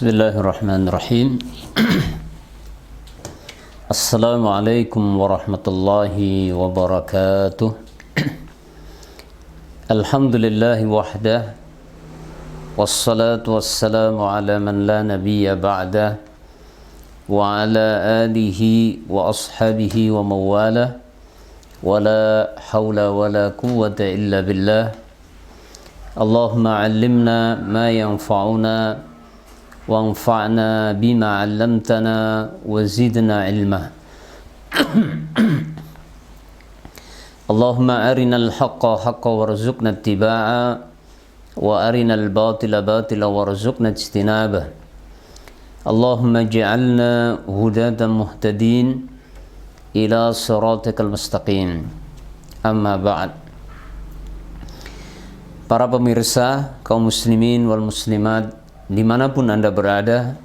Bismillahirrahmanirrahim. Assalamualaikum warahmatullahi wabarakatuh. Alhamdulillahi wahdah, wassalatu wassalamu ala man la nabiyya ba'dah, wa ala alihi wa ashabihi wa mawala, wa la hawla wa la quwwata illa billah. Allahumma allimna ma yanfa'una وانفعنا بما علمتنا وزدنا علما. اللهم أرنا الحق حقا وارزقنا اتباعه وأرنا الباطل باطلا وارزقنا اجتنابه. اللهم اجعلنا هداة مهتدين إلى صراطك المستقيم. أما بعد. Para pemirsa, kaum muslimin wal muslimat dimanapun Anda berada,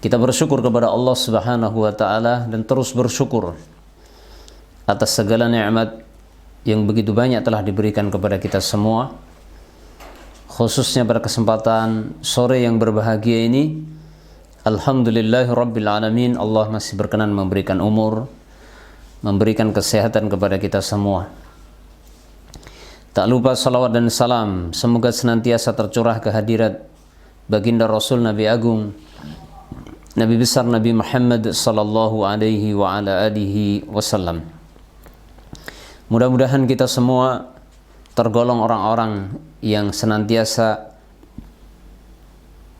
kita bersyukur kepada Allah Subhanahu wa Ta'ala dan terus bersyukur atas segala nikmat yang begitu banyak telah diberikan kepada kita semua, khususnya pada kesempatan sore yang berbahagia ini. Alhamdulillahirabbil alamin, Allah masih berkenan memberikan umur, memberikan kesehatan kepada kita semua. Tak lupa salawat dan salam semoga senantiasa tercurah kehadirat baginda Rasul Nabi Agung, Nabi besar Nabi Muhammad sallallahu alaihi wa ala alihi wasallam. Mudah-mudahan kita semua tergolong orang-orang yang senantiasa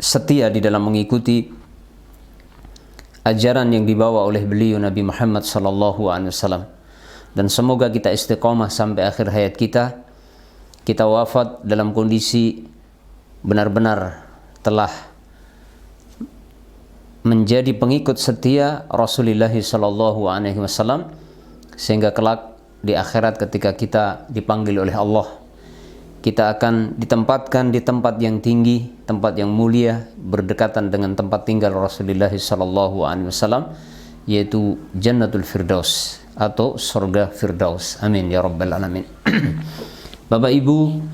setia di dalam mengikuti ajaran yang dibawa oleh beliau Nabi Muhammad sallallahu alaihi wasallam, dan semoga kita istiqomah sampai akhir hayat kita wafat dalam kondisi benar-benar telah menjadi pengikut setia Rasulullah sallallahu alaihi wasallam, sehingga kelak di akhirat ketika kita dipanggil oleh Allah, kita akan ditempatkan di tempat yang tinggi, tempat yang mulia, berdekatan dengan tempat tinggal Rasulullah sallallahu alaihi wasallam, yaitu Jannatul Firdaus atau surga Firdaus. Amin ya rabbal alamin. Bapak Ibu,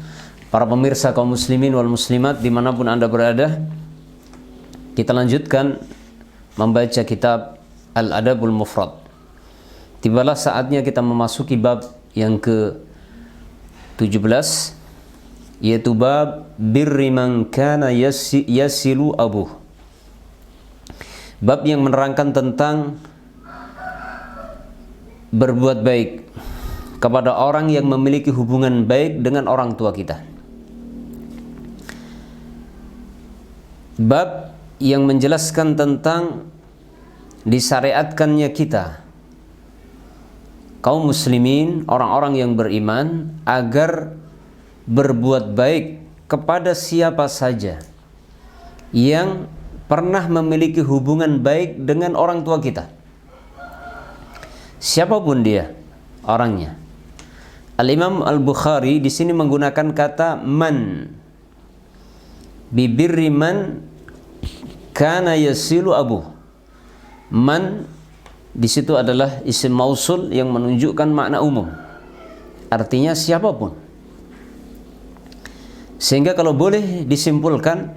para pemirsa kaum muslimin wal muslimat dimanapun Anda berada, kita lanjutkan membaca kitab Al-Adabul Mufrad. Tibalah saatnya kita memasuki bab yang ke-17, yaitu bab birri man kana yasilu abuh. Bab yang menerangkan tentang berbuat baik kepada orang yang memiliki hubungan baik dengan orang tua kita. Bab yang menjelaskan tentang disyariatkannya kita, kaum muslimin, orang-orang yang beriman, agar berbuat baik kepada siapa saja yang pernah memiliki hubungan baik dengan orang tua kita, siapapun dia orangnya. Al-Imam Al-Bukhari di sini menggunakan kata man, bibirri man kana yasilu abuh. Man di situ adalah isim mausul yang menunjukkan makna umum, artinya siapapun. Sehingga kalau boleh disimpulkan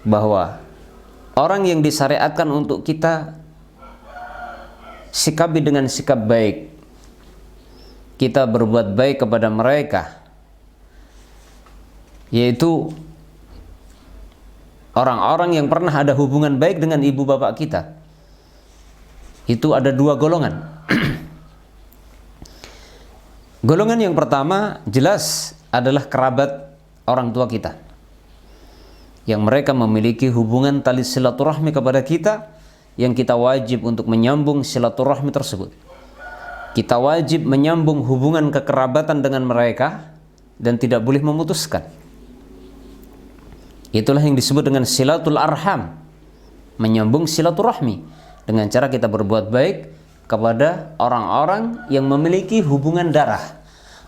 bahwa orang yang disyariatkan untuk kita sikapi dengan sikap baik, kita berbuat baik kepada mereka, yaitu orang-orang yang pernah ada hubungan baik dengan ibu bapak kita. Itu ada dua golongan. Golongan yang pertama jelas adalah kerabat orang tua kita, yang mereka memiliki hubungan tali silaturahmi kepada kita, yang kita wajib untuk menyambung silaturahmi tersebut. Kita wajib menyambung hubungan kekerabatan dengan mereka dan tidak boleh memutuskan. Itulah yang disebut dengan silatul arham, menyambung silaturahmi dengan cara kita berbuat baik kepada orang-orang yang memiliki hubungan darah,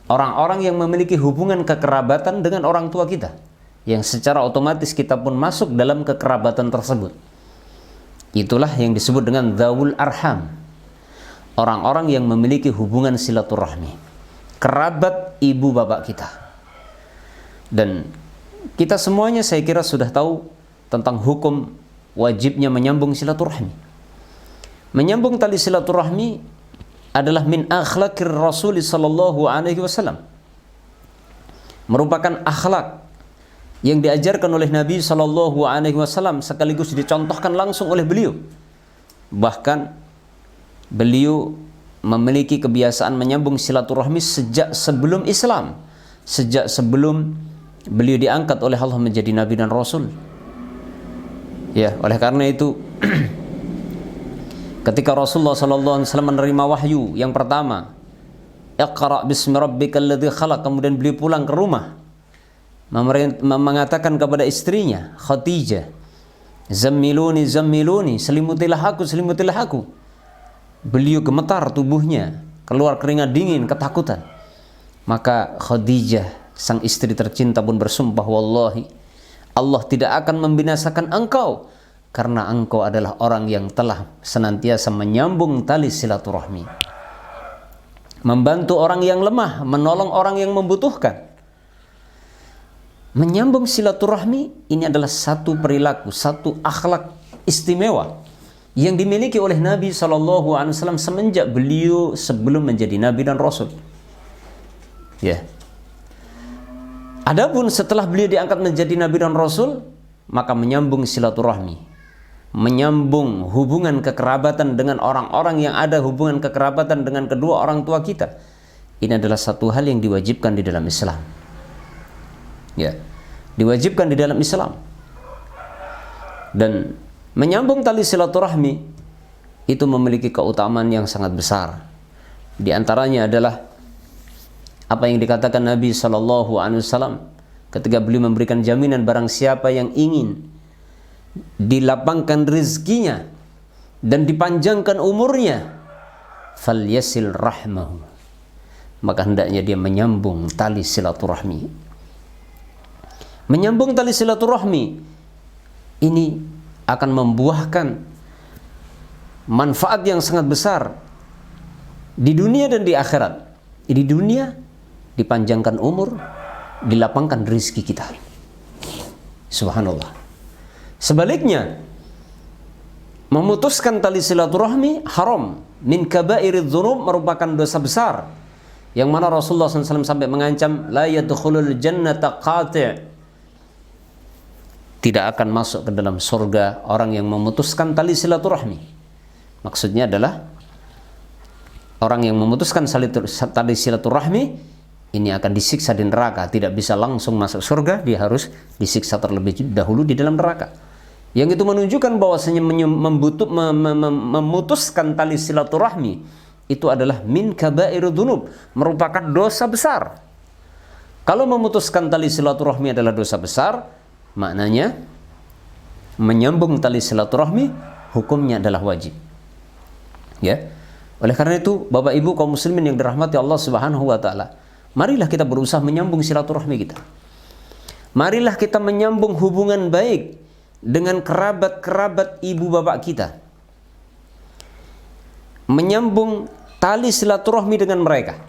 orang-orang yang memiliki hubungan kekerabatan dengan orang tua kita, yang secara otomatis kita pun masuk dalam kekerabatan tersebut. Itulah yang disebut dengan dzawul arham, orang-orang yang memiliki hubungan silaturahmi, kerabat ibu bapak kita. Dan kita semuanya saya kira sudah tahu tentang hukum wajibnya menyambung silaturahmi. Menyambung tali silaturahmi adalah min akhlakir Rasul sallallahu alaihi wasallam. Merupakan akhlak yang diajarkan oleh Nabi sallallahu alaihi wasallam sekaligus dicontohkan langsung oleh beliau. Bahkan beliau memiliki kebiasaan menyambung silaturahmi sejak sebelum Islam, sejak sebelum beliau diangkat oleh Allah menjadi Nabi dan Rasul. Ya, oleh karena itu ketika Rasulullah sallallahu alaihi wasallam menerima wahyu yang pertama, Iqra bismi rabbikal ladzi khalaq, kemudian beliau pulang ke rumah mengatakan kepada istrinya Khadijah, Zammiluni zammiluni, selimutilah aku, selimutilah aku. Beliau gemetar tubuhnya, keluar keringat dingin, ketakutan. Maka Khadijah, sang istri tercinta pun bersumpah, wallahi Allah tidak akan membinasakan engkau karena engkau adalah orang yang telah senantiasa menyambung tali silaturahmi, membantu orang yang lemah, menolong orang yang membutuhkan. Menyambung silaturahmi ini adalah satu perilaku, satu akhlak istimewa yang dimiliki oleh Nabi SAW semenjak beliau sebelum menjadi Nabi dan Rasul. Ya. Adapun setelah beliau diangkat menjadi Nabi dan Rasul, maka menyambung silaturahmi, menyambung hubungan kekerabatan dengan orang-orang yang ada hubungan kekerabatan dengan kedua orang tua kita, ini adalah satu hal yang diwajibkan di dalam Islam. Ya, diwajibkan di dalam Islam. Dan menyambung tali silaturahmi itu memiliki keutamaan yang sangat besar. Di antaranya adalah apa yang dikatakan Nabi SAW ketika beliau memberikan jaminan barang siapa yang ingin dilapangkan rezekinya dan dipanjangkan umurnya, falyasil rahmahu, maka hendaknya dia menyambung tali silaturahmi. Menyambung tali silaturahmi ini akan membuahkan manfaat yang sangat besar di dunia dan di akhirat. Di dunia dipanjangkan umur, dilapangkan rezeki kita. Subhanallah. Sebaliknya, memutuskan tali silaturahmi haram, min kabairidz dzunub, merupakan dosa besar yang mana Rasulullah SAW sampai mengancam la yadkhulul jannata qati', tidak akan masuk ke dalam surga orang yang memutuskan tali silaturahmi. Maksudnya adalah orang yang memutuskan tali silaturahmi ini akan disiksa di neraka, tidak bisa langsung masuk surga, dia harus disiksa terlebih dahulu di dalam neraka. Yang itu menunjukkan bahwasanya memutuskan tali silaturahmi itu adalah min kabairidz dzunub, merupakan dosa besar. Kalau memutuskan tali silaturahmi adalah dosa besar, maknanya menyambung tali silaturahmi hukumnya adalah wajib. Ya. Oleh karena itu, Bapak Ibu kaum muslimin yang dirahmati Allah Subhanahu wa taala, marilah kita berusaha menyambung silaturahmi kita. Marilah kita menyambung hubungan baik dengan kerabat-kerabat ibu bapak kita. Menyambung tali silaturahmi dengan mereka.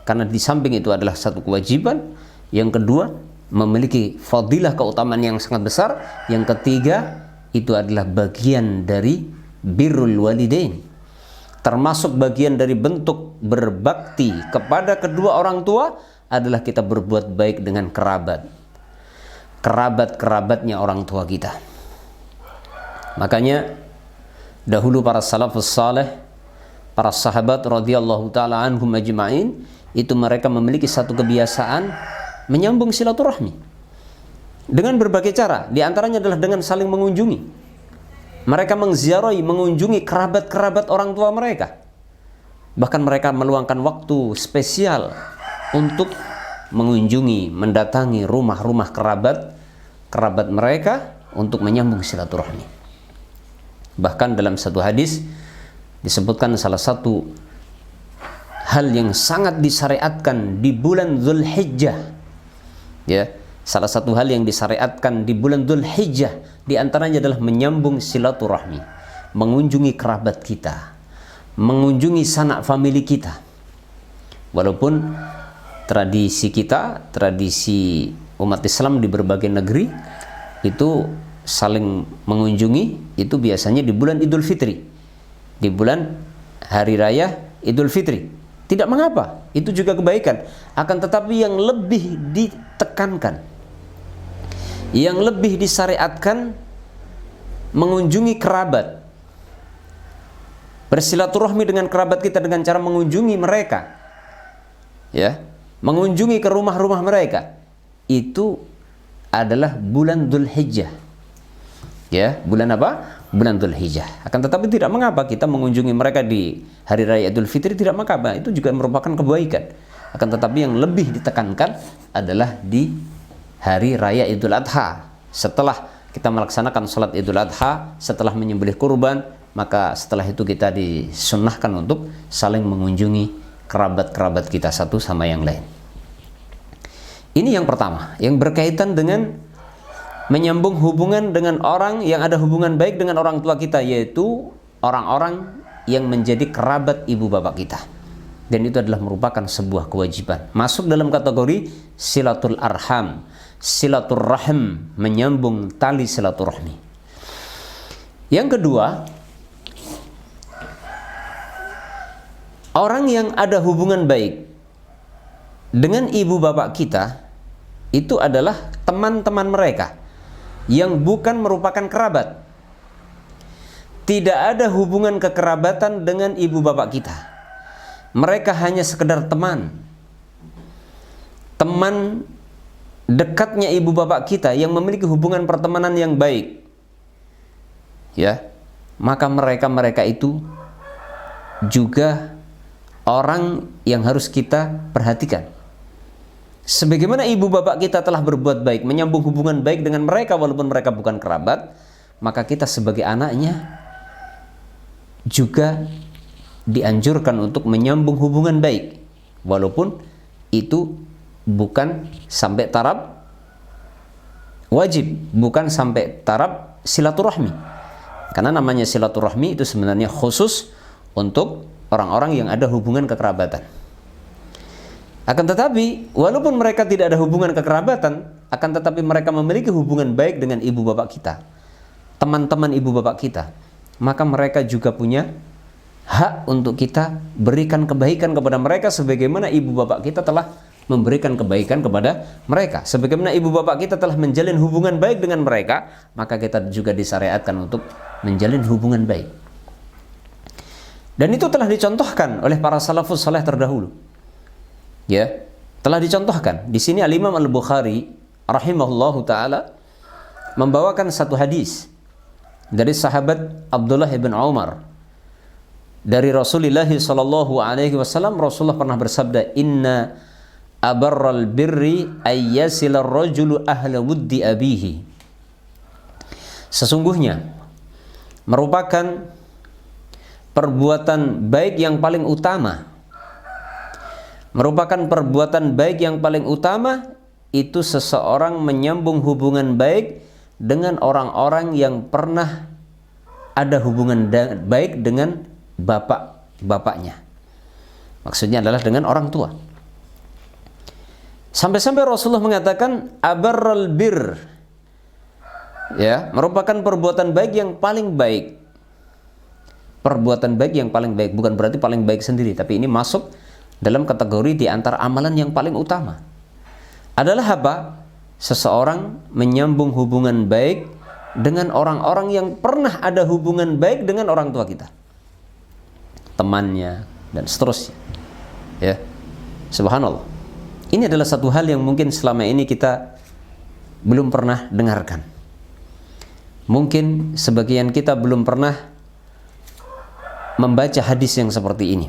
Karena di samping itu adalah satu kewajiban, yang kedua memiliki fadilah keutamaan yang sangat besar, yang ketiga itu adalah bagian dari birrul walidain, termasuk bagian dari bentuk berbakti kepada kedua orang tua adalah kita berbuat baik dengan kerabat-kerabatnya orang tua kita. Makanya dahulu para salafus saleh, para sahabat radhiyallahu taala anhum ajma'in, itu mereka memiliki satu kebiasaan menyambung silaturahmi dengan berbagai cara. Di antaranya adalah dengan saling mengunjungi. Mereka mengziarahi, mengunjungi kerabat-kerabat orang tua mereka. Bahkan mereka meluangkan waktu spesial untuk mengunjungi, mendatangi rumah-rumah kerabat mereka untuk menyambung silaturahmi. Bahkan dalam satu hadis disebutkan salah satu hal yang sangat disyariatkan di bulan Dzulhijjah. Ya, salah satu hal yang disyariatkan di bulan Dzulhijjah di antaranya adalah menyambung silaturahmi, mengunjungi kerabat kita, mengunjungi sanak famili kita. Walaupun tradisi kita, tradisi umat Islam di berbagai negeri itu saling mengunjungi itu biasanya di bulan Idul Fitri, di bulan Hari Raya Idul Fitri. Tidak mengapa, itu juga kebaikan. Akan tetapi yang lebih ditekankan, yang lebih disyariatkan, mengunjungi kerabat, bersilaturahmi dengan kerabat kita dengan cara mengunjungi mereka, ya, mengunjungi ke rumah-rumah mereka. Itu adalah bulan Dzulhijjah. Ya, bulan apa? Bulan Dzulhijjah. Akan tetapi tidak mengapa kita mengunjungi mereka di Hari Raya Idul Fitri, tidak mengapa. Itu juga merupakan kebaikan. Akan tetapi yang lebih ditekankan adalah di Hari Raya Idul Adha. Setelah kita melaksanakan sholat Idul Adha, setelah menyembelih kurban, maka setelah itu kita disunnahkan untuk saling mengunjungi kerabat-kerabat kita satu sama yang lain. Ini yang pertama, yang berkaitan dengan menyambung hubungan dengan orang yang ada hubungan baik dengan orang tua kita, yaitu orang-orang yang menjadi kerabat ibu bapak kita. Dan itu adalah merupakan sebuah kewajiban. Masuk dalam kategori silatul arham, silaturrahim, menyambung tali silaturahmi. Yang kedua, orang yang ada hubungan baik dengan ibu bapak kita itu adalah teman-teman mereka yang bukan merupakan kerabat. Tidak ada hubungan kekerabatan dengan ibu bapak kita. Mereka hanya sekedar teman. Teman dekatnya ibu bapak kita yang memiliki hubungan pertemanan yang baik. Ya, maka mereka itu juga orang yang harus kita perhatikan. Sebagaimana ibu bapak kita telah berbuat baik, menyambung hubungan baik dengan mereka walaupun mereka bukan kerabat, maka kita sebagai anaknya juga dianjurkan untuk menyambung hubungan baik walaupun itu bukan sampai taraf wajib, bukan sampai taraf silaturahmi. Karena namanya silaturahmi itu sebenarnya khusus untuk orang-orang yang ada hubungan kekerabatan. Akan tetapi, walaupun mereka tidak ada hubungan kekerabatan, akan tetapi mereka memiliki hubungan baik dengan ibu bapak kita, teman-teman ibu bapak kita, maka mereka juga punya hak untuk kita berikan kebaikan kepada mereka sebagaimana ibu bapak kita telah memberikan kebaikan kepada mereka. Sebagaimana ibu bapak kita telah menjalin hubungan baik dengan mereka, maka kita juga disyariatkan untuk menjalin hubungan baik. Dan itu telah dicontohkan oleh para salafus saleh terdahulu. Ya, telah dicontohkan. Di sini Al-Imam Al-Bukhari rahimahullahu taala membawakan satu hadis dari sahabat Abdullah bin Umar dari Rasulullah sallallahu alaihi wasallam. Rasulullah pernah bersabda, "Inna abarral birri ayyasilar rajulu ahla wuddi abihi." Sesungguhnya merupakan perbuatan baik yang paling utama, itu seseorang menyambung hubungan baik dengan orang-orang yang pernah ada hubungan baik dengan bapaknya. Maksudnya adalah dengan orang tua. Sampai-sampai Rasulullah mengatakan abarral bir, ya, merupakan perbuatan baik yang paling baik. Perbuatan baik yang paling baik bukan berarti paling baik sendiri, tapi ini masuk dalam kategori di antara amalan yang paling utama. Adalah apa? Seseorang menyambung hubungan baik dengan orang-orang yang pernah ada hubungan baik dengan orang tua kita, temannya dan seterusnya. Ya, subhanallah. Ini adalah satu hal yang mungkin selama ini kita belum pernah dengarkan. Mungkin sebagian kita belum pernah membaca hadis yang seperti ini.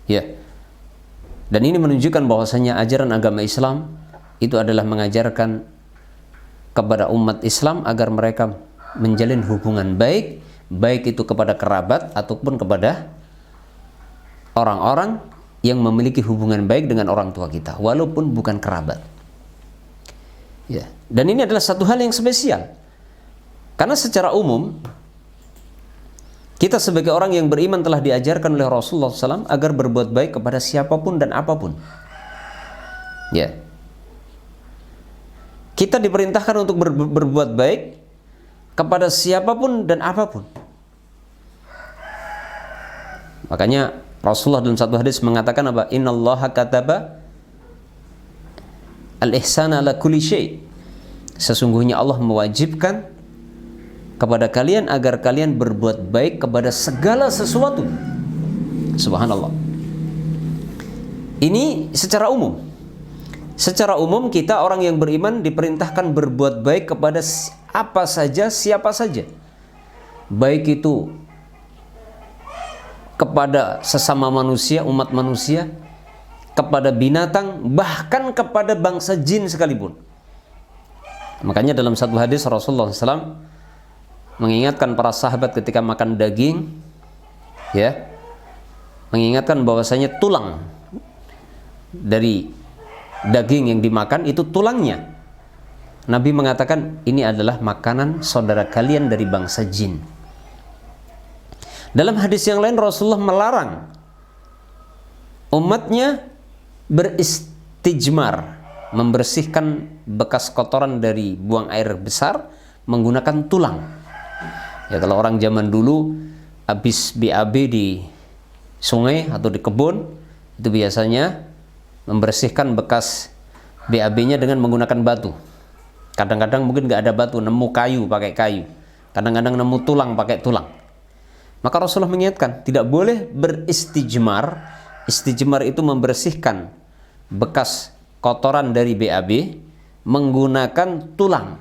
Ya. Dan ini menunjukkan bahwasanya ajaran agama Islam itu adalah mengajarkan kepada umat Islam agar mereka menjalin hubungan baik, baik itu kepada kerabat ataupun kepada orang-orang yang memiliki hubungan baik dengan orang tua kita walaupun bukan kerabat. Ya. Dan ini adalah satu hal yang spesial. Karena secara umum kita sebagai orang yang beriman telah diajarkan oleh Rasulullah SAW agar berbuat baik kepada siapapun dan apapun. Ya, Kita diperintahkan untuk berbuat baik kepada siapapun dan apapun. Makanya Rasulullah dalam satu hadis mengatakan apa? Innallaha kataba al-ihsana ala kulli syai'. Sesungguhnya Allah mewajibkan kepada kalian agar kalian berbuat baik kepada segala sesuatu. Subhanallah. Ini secara umum. Secara umum kita orang yang beriman diperintahkan berbuat baik kepada apa saja, siapa saja. Baik itu kepada sesama manusia, umat manusia, kepada binatang, bahkan kepada bangsa jin sekalipun. Makanya dalam satu hadis Rasulullah SAW mengingatkan para sahabat ketika makan daging, ya, mengingatkan bahwasanya tulang dari daging yang dimakan itu tulangnya. Nabi mengatakan ini adalah makanan saudara kalian dari bangsa jin. Dalam hadis yang lain Rasulullah melarang umatnya beristijmar, membersihkan bekas kotoran dari buang air besar menggunakan tulang. Ya, kalau orang zaman dulu habis BAB di sungai atau di kebun, itu biasanya membersihkan bekas BAB-nya dengan menggunakan batu. Kadang-kadang mungkin nggak ada batu, nemu kayu pakai kayu. Kadang-kadang nemu tulang pakai tulang. Maka Rasulullah mengingatkan, tidak boleh beristijmar. Istijmar itu membersihkan bekas kotoran dari BAB menggunakan tulang.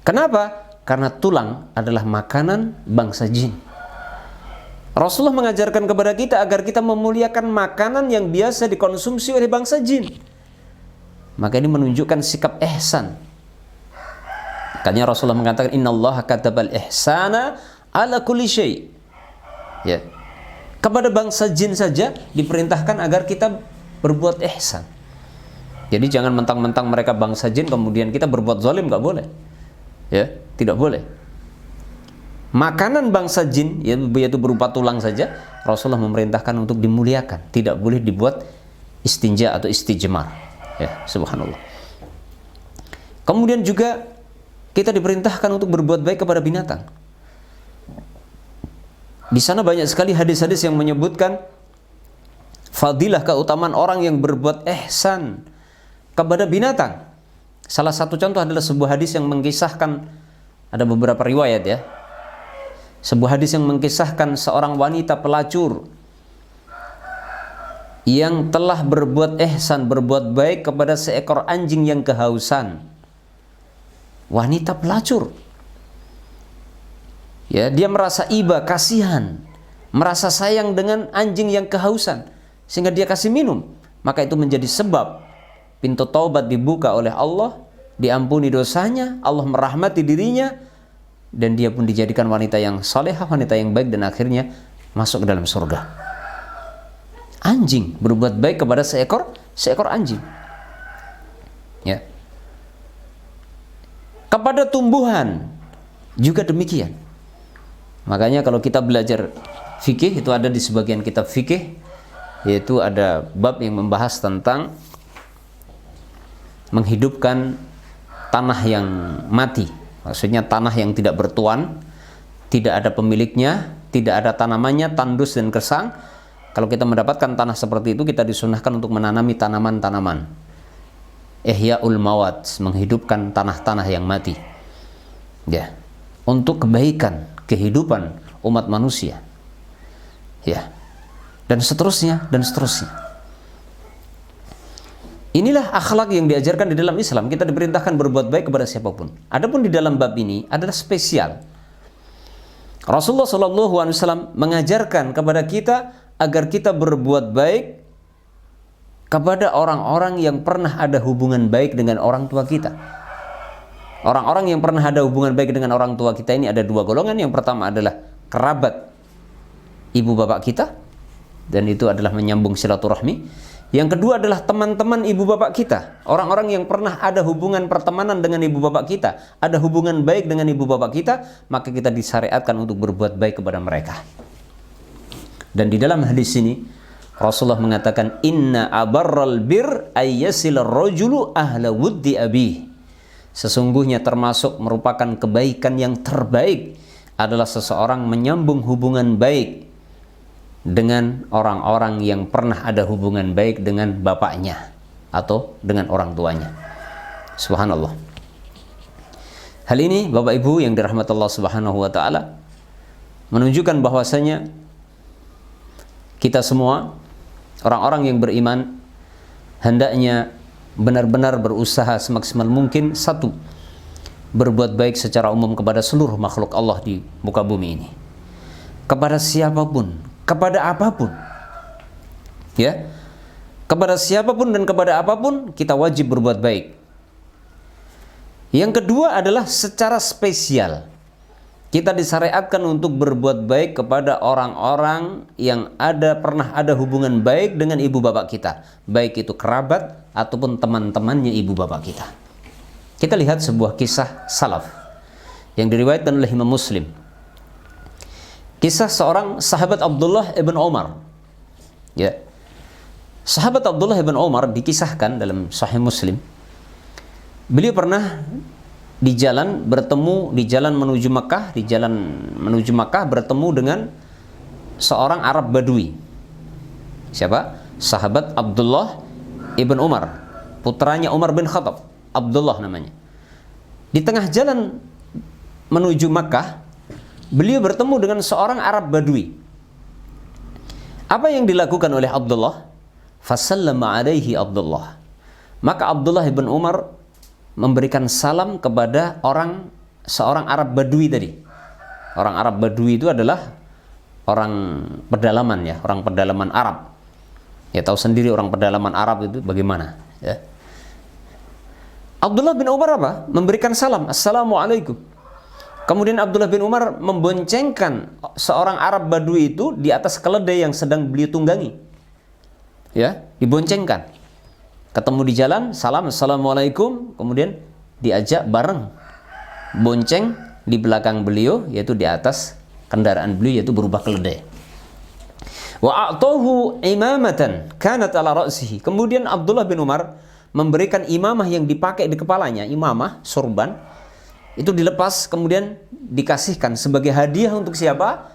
Kenapa? Karena tulang adalah makanan bangsa jin. Rasulullah mengajarkan kepada kita agar kita memuliakan makanan yang biasa dikonsumsi oleh bangsa jin. Maka ini menunjukkan sikap ihsan. Makanya Rasulullah mengatakan innallaha katabal ihsana ala kulli syai'. Ya. Kepada bangsa jin saja diperintahkan agar kita berbuat ihsan. Jadi jangan mentang-mentang mereka bangsa jin kemudian kita berbuat zalim, nggak boleh. Ya, tidak boleh. Makanan bangsa jin yaitu berupa tulang saja Rasulullah memerintahkan untuk dimuliakan, tidak boleh dibuat istinja atau istijmar. Ya, subhanallah. Kemudian juga kita diperintahkan untuk berbuat baik kepada binatang. Di sana banyak sekali hadis-hadis yang menyebutkan fadilah keutamaan orang yang berbuat ihsan kepada binatang. Salah satu contoh adalah sebuah hadis yang mengisahkan, ada beberapa riwayat ya, sebuah hadis yang mengisahkan seorang wanita pelacur yang telah berbuat ihsan, berbuat baik kepada seekor anjing yang kehausan. Wanita pelacur, ya, dia merasa iba, kasihan, merasa sayang dengan anjing yang kehausan, sehingga dia kasih minum. Maka itu menjadi sebab pintu taubat dibuka oleh Allah, diampuni dosanya, Allah merahmati dirinya, dan dia pun dijadikan wanita yang salehah, wanita yang baik, dan akhirnya masuk ke dalam surga. Anjing berbuat baik kepada seekor anjing. Ya. Kepada tumbuhan juga demikian. Makanya kalau kita belajar fikih, itu ada di sebagian kitab fikih, yaitu ada bab yang membahas tentang menghidupkan tanah yang mati. Maksudnya tanah yang tidak bertuan, tidak ada pemiliknya, tidak ada tanamannya, tandus dan gersang. Kalau kita mendapatkan tanah seperti itu, kita disunahkan untuk menanami tanaman-tanaman. Ihya'ul mawad, menghidupkan tanah-tanah yang mati. Ya, untuk kebaikan, kehidupan umat manusia. Ya. Dan seterusnya dan seterusnya. Inilah akhlak yang diajarkan di dalam Islam. Kita diperintahkan berbuat baik kepada siapapun. Adapun di dalam bab ini adalah spesial. Rasulullah SAW mengajarkan kepada kita agar kita berbuat baik kepada orang-orang yang pernah ada hubungan baik dengan orang tua kita. Orang-orang yang pernah ada hubungan baik dengan orang tua kita ini ada dua golongan. Yang pertama adalah kerabat ibu bapak kita, dan itu adalah menyambung silaturahmi. Yang kedua adalah teman-teman ibu bapak kita, orang-orang yang pernah ada hubungan pertemanan dengan ibu bapak kita, ada hubungan baik dengan ibu bapak kita, maka kita disyariatkan untuk berbuat baik kepada mereka. Dan di dalam hadis ini Rasulullah mengatakan inna abarral bir ayyasil rajulu ahla wuddi abi. Sesungguhnya termasuk merupakan kebaikan yang terbaik adalah seseorang menyambung hubungan baik dengan orang-orang yang pernah ada hubungan baik dengan bapaknya atau dengan orang tuanya. Subhanallah. Hal ini Bapak Ibu yang dirahmati Allah Subhanahu wa taala menunjukkan bahwasanya kita semua orang-orang yang beriman hendaknya benar-benar berusaha semaksimal mungkin, satu, berbuat baik secara umum kepada seluruh makhluk Allah di muka bumi ini, kepada siapapun, kepada apapun, ya, kepada siapapun dan kepada apapun kita wajib berbuat baik. Yang kedua adalah secara spesial kita disyariatkan untuk berbuat baik kepada orang-orang yang pernah ada hubungan baik dengan ibu bapak kita, baik itu kerabat ataupun teman-temannya ibu bapak kita. Kita lihat sebuah kisah salaf yang diriwayatkan oleh Imam Muslim. Kisah seorang sahabat Abdullah ibn Umar. Ya. Sahabat Abdullah ibn Umar dikisahkan dalam Sahih Muslim. Beliau pernah di jalan menuju Makkah bertemu dengan seorang Arab Badui. Siapa? Sahabat Abdullah ibn Umar, putranya Umar bin Khattab, Abdullah namanya. Di tengah jalan menuju Makkah, beliau bertemu dengan seorang Arab Badui. Apa yang dilakukan oleh Abdullah? Fasallama alaihi Abdullah. Maka Abdullah ibn Umar memberikan salam kepada seorang Arab Badui tadi. Orang Arab Badui itu adalah orang pedalaman, ya, orang pedalaman Arab. Ya, tahu sendiri orang pedalaman Arab itu bagaimana, ya. Abdullah bin Umar apa? Memberikan salam, Assalamualaikum. Kemudian Abdullah bin Umar memboncengkan seorang Arab Badui itu di atas keledai yang sedang beliau tunggangi. Ya, diboncengkan. Ketemu di jalan, salam, Assalamualaikum, kemudian diajak bareng bonceng di belakang beliau, yaitu di atas kendaraan beliau, yaitu berubah keledai. Wa a'tahu imamatan kanat ala ra'sihi. Kemudian Abdullah bin Umar memberikan imamah yang dipakai di kepalanya, imamah sorban itu dilepas kemudian dikasihkan sebagai hadiah untuk siapa?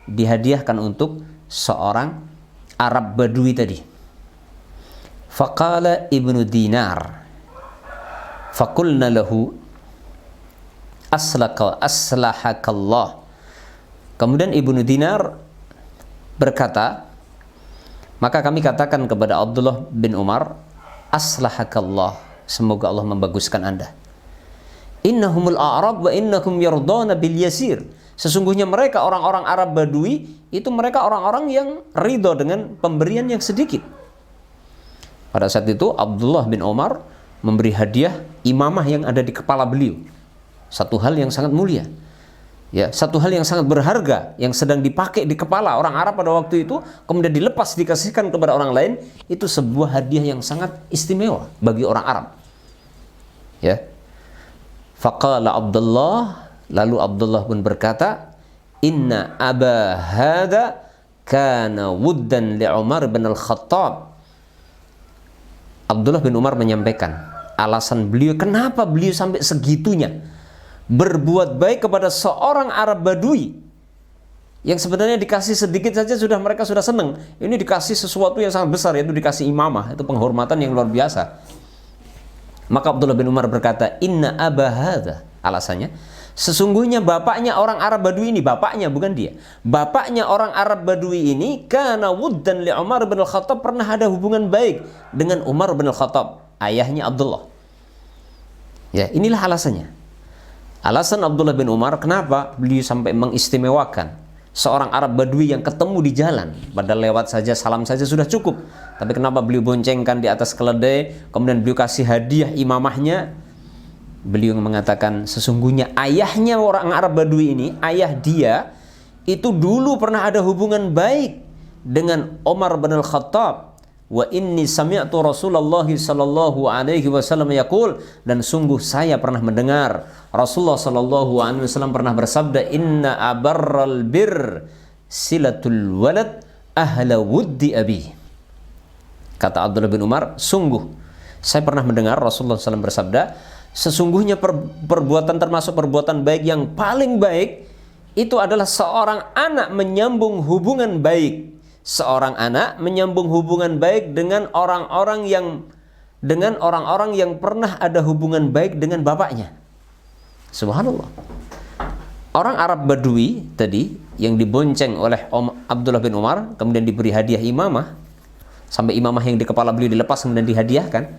Dihadiahkan untuk seorang Arab Badui tadi. Faqala Ibnu Dinar, faqulna lahu aslahakallah. Kemudian Ibnu Dinar berkata, maka kami katakan kepada Abdullah bin Umar, aslahakallah, semoga Allah membaguskan Anda. Innahumul a'rab wa innakum yardana bil yasir. Sesungguhnya mereka orang-orang Arab Badui itu mereka orang-orang yang ridho dengan pemberian yang sedikit. Pada saat itu Abdullah bin Umar memberi hadiah imamah yang ada di kepala beliau. Satu hal yang sangat mulia. Ya, satu hal yang sangat berharga yang sedang dipakai di kepala orang Arab pada waktu itu, kemudian dilepas dikasihkan kepada orang lain, itu sebuah hadiah yang sangat istimewa bagi orang Arab. Ya. Faqala Abdullah, lalu Abdullah pun berkata, inna aba hada kana wuddan li Umar bin al-Khattab. Abdullah bin Umar menyampaikan alasan beliau kenapa beliau sampai segitunya berbuat baik kepada seorang Arab Badui yang sebenarnya dikasih sedikit saja mereka sudah senang. Ini dikasih sesuatu yang sangat besar, yaitu dikasih imamah, itu penghormatan yang luar biasa. Maka Abdullah bin Umar berkata, inna aba hadza, alasannya sesungguhnya bapaknya orang Arab Badui ini, bapaknya bukan dia, bapaknya orang Arab Badui ini kana wuddan li Umar bin al-Khattab, pernah ada hubungan baik dengan Umar bin al-Khattab, ayahnya Abdullah. Ya, inilah alasannya. Alasan Abdullah bin Umar kenapa beliau sampai mengistimewakan seorang Arab Badui yang ketemu di jalan, padahal lewat saja salam saja sudah cukup, tapi kenapa beliau boncengkan di atas keledai, kemudian beliau kasih hadiah imamahnya. Beliau mengatakan sesungguhnya ayahnya orang Arab Badui ini, ayah dia itu dulu pernah ada hubungan baik dengan Umar bin al-Khattab. Wa inni sami'tu Rasulullah sallallahu alaihi wasallam yaqul, dan sungguh saya pernah mendengar Rasulullah sallallahu alaihi wasallam pernah bersabda, inna abarral bir silatul walad ahla wuddi abi. Kata Abdullah bin Umar, sungguh saya pernah mendengar Rasulullah SAW bersabda, Sesungguhnya perbuatan termasuk perbuatan baik yang paling baik itu adalah seorang anak menyambung hubungan baik. Seorang anak menyambung hubungan baik dengan orang-orang yang pernah ada hubungan baik dengan bapaknya. Subhanallah. Orang Arab Badui tadi yang dibonceng oleh Abdullah bin Umar, kemudian diberi hadiah imamah, sampai imamah yang di kepala beliau dilepas kemudian dihadiahkan,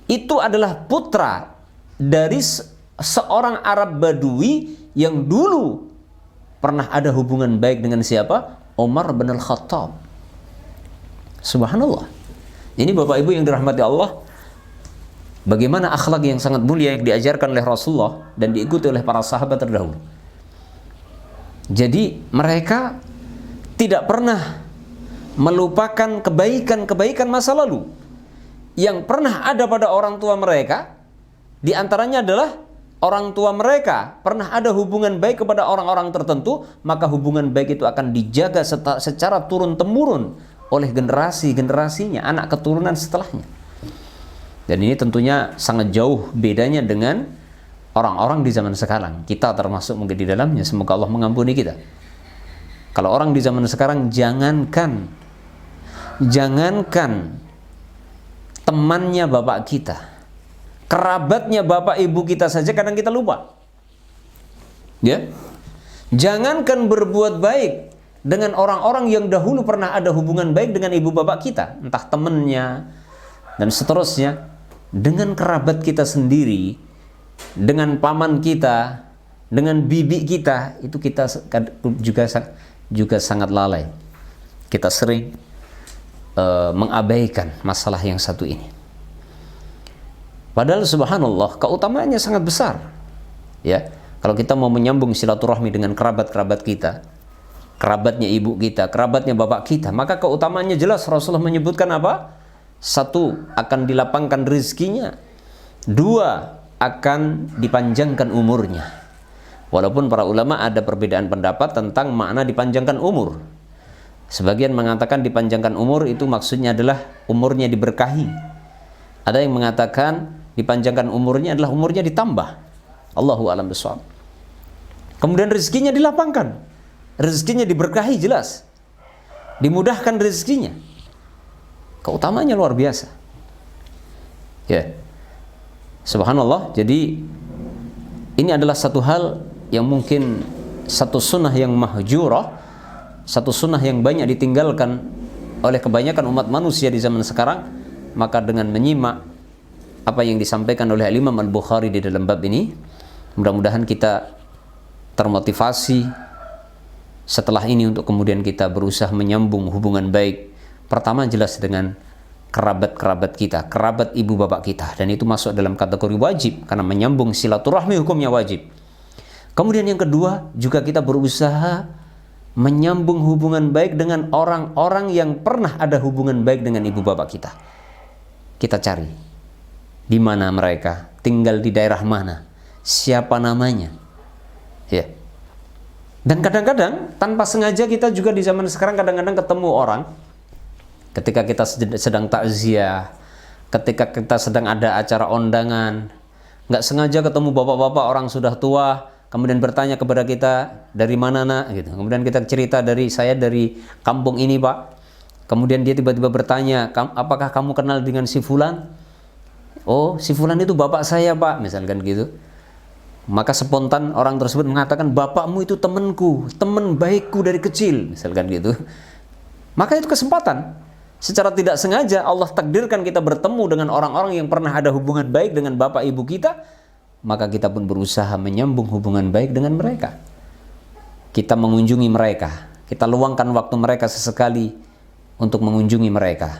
itu adalah putra dari seorang Arab Badui yang dulu pernah ada hubungan baik dengan siapa? Umar bin Al-Khattab. Subhanallah. Ini Bapak Ibu yang dirahmati Allah, bagaimana akhlak yang sangat mulia yang diajarkan oleh Rasulullah dan diikuti oleh para sahabat terdahulu. Jadi mereka tidak pernah melupakan kebaikan-kebaikan masa lalu yang pernah ada pada orang tua mereka. Di antaranya adalah orang tua mereka pernah ada hubungan baik kepada orang-orang tertentu, maka hubungan baik itu akan dijaga secara turun-temurun oleh generasi-generasinya, anak keturunan setelahnya. Dan ini tentunya sangat jauh bedanya dengan orang-orang di zaman sekarang. Kita termasuk mungkin di dalamnya, semoga Allah mengampuni kita. Kalau orang di zaman sekarang, jangankan temannya bapak kita, kerabatnya bapak ibu kita saja kadang kita lupa. Ya. Jangankan berbuat baik dengan orang-orang yang dahulu pernah ada hubungan baik dengan ibu bapak kita, entah temannya dan seterusnya, dengan kerabat kita sendiri, dengan paman kita, dengan bibi kita, itu kita juga sangat lalai. Kita sering mengabaikan masalah yang satu ini. Padahal subhanallah keutamaannya sangat besar. Ya, kalau kita mau menyambung silaturahmi dengan kerabat-kerabat kita, kerabatnya ibu kita, kerabatnya bapak kita, maka keutamaannya jelas. Rasulullah menyebutkan apa? Satu, akan dilapangkan rezekinya. Dua, akan dipanjangkan umurnya. Walaupun para ulama ada perbedaan pendapat tentang makna dipanjangkan umur. Sebagian mengatakan dipanjangkan umur itu maksudnya adalah umurnya diberkahi. Ada yang mengatakan dipanjangkan umurnya adalah umurnya ditambah. Allahu a'lam bishawab. Kemudian rezekinya dilapangkan. Rezekinya diberkahi jelas. Dimudahkan rezekinya. Keutamanya luar biasa. Ya. Subhanallah. Jadi ini adalah satu hal yang mungkin satu sunnah yang mahjurah, satu sunnah yang banyak ditinggalkan oleh kebanyakan umat manusia di zaman sekarang. Maka dengan menyimak apa yang disampaikan oleh Imam Al-Bukhari di dalam bab ini, mudah-mudahan kita termotivasi setelah ini untuk kemudian kita berusaha menyambung hubungan baik. Pertama jelas dengan kerabat-kerabat kita, kerabat ibu bapak kita, dan itu masuk dalam kategori wajib karena menyambung silaturahmi hukumnya wajib. Kemudian yang kedua, juga kita berusaha menyambung hubungan baik dengan orang-orang yang pernah ada hubungan baik dengan ibu bapak kita. Kita cari di mana mereka, tinggal di daerah mana, siapa namanya. Ya. Dan kadang-kadang tanpa sengaja kita juga di zaman sekarang kadang-kadang ketemu orang ketika kita sedang takziah, ketika kita sedang ada acara undangan, nggak sengaja ketemu bapak-bapak orang sudah tua, kemudian bertanya kepada kita, dari mana nak? Gitu. Kemudian kita cerita saya dari kampung ini pak. Kemudian dia tiba-tiba bertanya, apakah kamu kenal dengan si fulan? Oh, si fulan itu bapak saya pak, misalkan gitu. Maka spontan orang tersebut mengatakan, bapakmu itu temanku, teman baikku dari kecil, misalkan gitu. Maka itu kesempatan. Secara tidak sengaja Allah takdirkan kita bertemu dengan orang-orang yang pernah ada hubungan baik dengan bapak ibu kita, maka kita pun berusaha menyambung hubungan baik dengan mereka. Kita mengunjungi mereka, kita luangkan waktu mereka sesekali untuk mengunjungi mereka,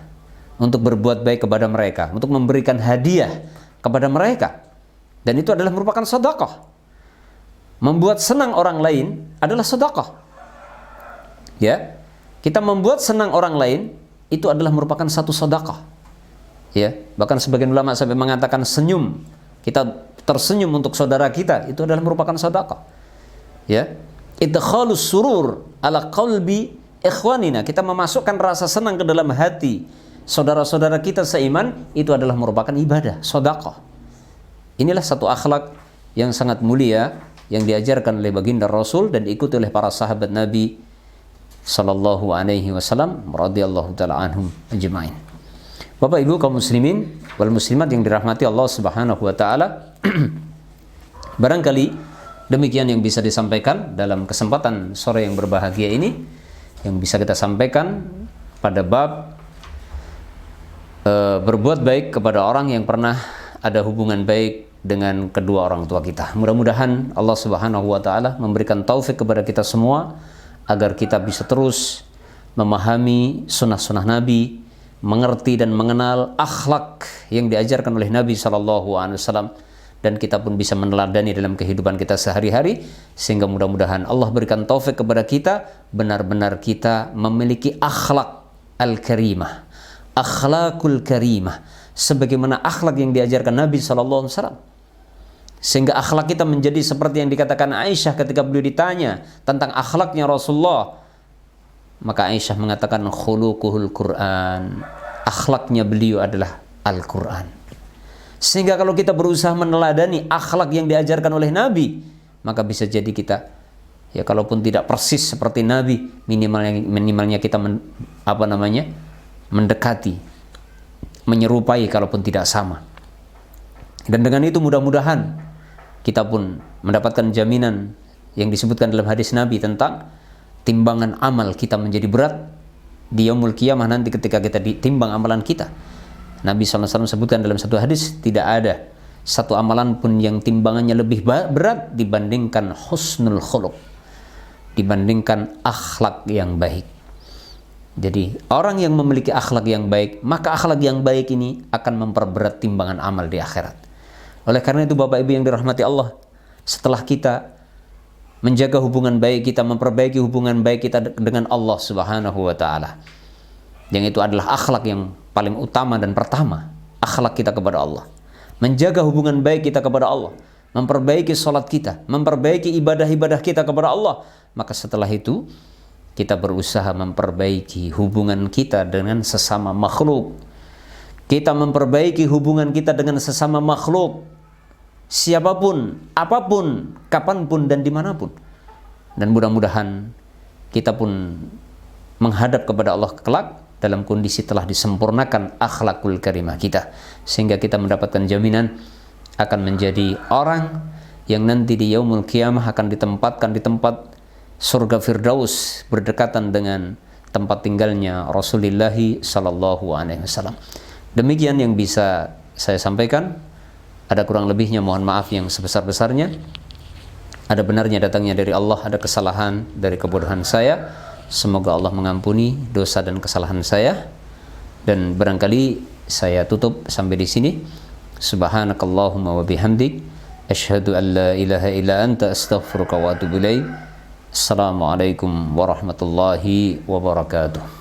untuk berbuat baik kepada mereka, untuk memberikan hadiah kepada mereka. Dan itu adalah merupakan sedekah. Membuat senang orang lain adalah sedekah. Ya, kita membuat senang orang lain itu adalah merupakan satu sedekah. Ya, bahkan sebagian ulama sampai mengatakan senyum, kita tersenyum untuk saudara kita, itu adalah merupakan sedekah. Ya, idkhalus surur ala qalbi ikhwanina, kita memasukkan rasa senang ke dalam hati saudara-saudara kita seiman, itu adalah merupakan ibadah, sedekah. Inilah satu akhlak yang sangat mulia yang diajarkan oleh baginda Rasul dan diikuti oleh para sahabat Nabi sallallahu alaihi wasallam radhiyallahu taala anhum ajmain. Bapak Ibu kaum muslimin wal muslimat yang dirahmati Allah Subhanahu wa taala. Barangkali demikian yang bisa disampaikan dalam kesempatan sore yang berbahagia ini, yang bisa kita sampaikan pada bab berbuat baik kepada orang yang pernah ada hubungan baik dengan kedua orang tua kita. Mudah-mudahan Allah Subhanahu wa taala memberikan taufik kepada kita semua agar kita bisa terus memahami sunnah-sunnah Nabi, mengerti dan mengenal akhlak yang diajarkan oleh Nabi sallallahu alaihi wasallam, dan kita pun bisa meneladani dalam kehidupan kita sehari-hari, sehingga mudah-mudahan Allah berikan taufik kepada kita benar-benar kita memiliki akhlak al-karimah, akhlakul karimah, sebagaimana akhlak yang diajarkan Nabi sallallahu alaihi wasallam. Sehingga akhlak kita menjadi seperti yang dikatakan Aisyah ketika beliau ditanya tentang akhlaknya Rasulullah. Maka Aisyah mengatakan khuluquhul Quran, akhlaknya beliau adalah Al-Quran. Sehingga kalau kita berusaha meneladani akhlak yang diajarkan oleh Nabi, maka bisa jadi kita, ya kalaupun tidak persis seperti Nabi, minimalnya kita mendekati, menyerupai kalaupun tidak sama. Dan dengan itu mudah-mudahan kita pun mendapatkan jaminan yang disebutkan dalam hadis Nabi tentang timbangan amal kita menjadi berat di yaumul qiyamah nanti ketika kita ditimbang amalan kita. Nabi SAW sebutkan dalam satu hadis, tidak ada satu amalan pun yang timbangannya lebih berat dibandingkan husnul khuluq, dibandingkan akhlak yang baik. Jadi orang yang memiliki akhlak yang baik, maka akhlak yang baik ini akan memperberat timbangan amal di akhirat. Oleh karena itu Bapak Ibu yang dirahmati Allah, setelah kita menjaga hubungan baik kita, memperbaiki hubungan baik kita dengan Allah Subhanahu wa taala, yang itu adalah akhlak yang paling utama dan pertama, akhlak kita kepada Allah. Menjaga hubungan baik kita kepada Allah, memperbaiki salat kita, memperbaiki ibadah-ibadah kita kepada Allah, maka setelah itu kita berusaha memperbaiki hubungan kita dengan sesama makhluk. Kita memperbaiki hubungan kita dengan sesama makhluk, siapapun, apapun, kapanpun dan dimanapun. Dan mudah-mudahan kita pun menghadap kepada Allah kelak dalam kondisi telah disempurnakan akhlakul karimah kita, sehingga kita mendapatkan jaminan akan menjadi orang yang nanti di yaumul qiyamah akan ditempatkan di tempat surga Firdaus, berdekatan dengan tempat tinggalnya Rasulullah sallallahu alaihi wasallam. Demikian yang bisa saya sampaikan. Ada kurang lebihnya mohon maaf yang sebesar-besarnya. Ada benarnya datangnya dari Allah, ada kesalahan dari kebodohan saya. Semoga Allah mengampuni dosa dan kesalahan saya. Dan barangkali saya tutup sampai di sini. Subhanakallahumma wa bihamdik, asyhadu an la ilaha illa anta, astaghfiruka wa atubu ilaik. Assalamualaikum warahmatullahi wabarakatuh.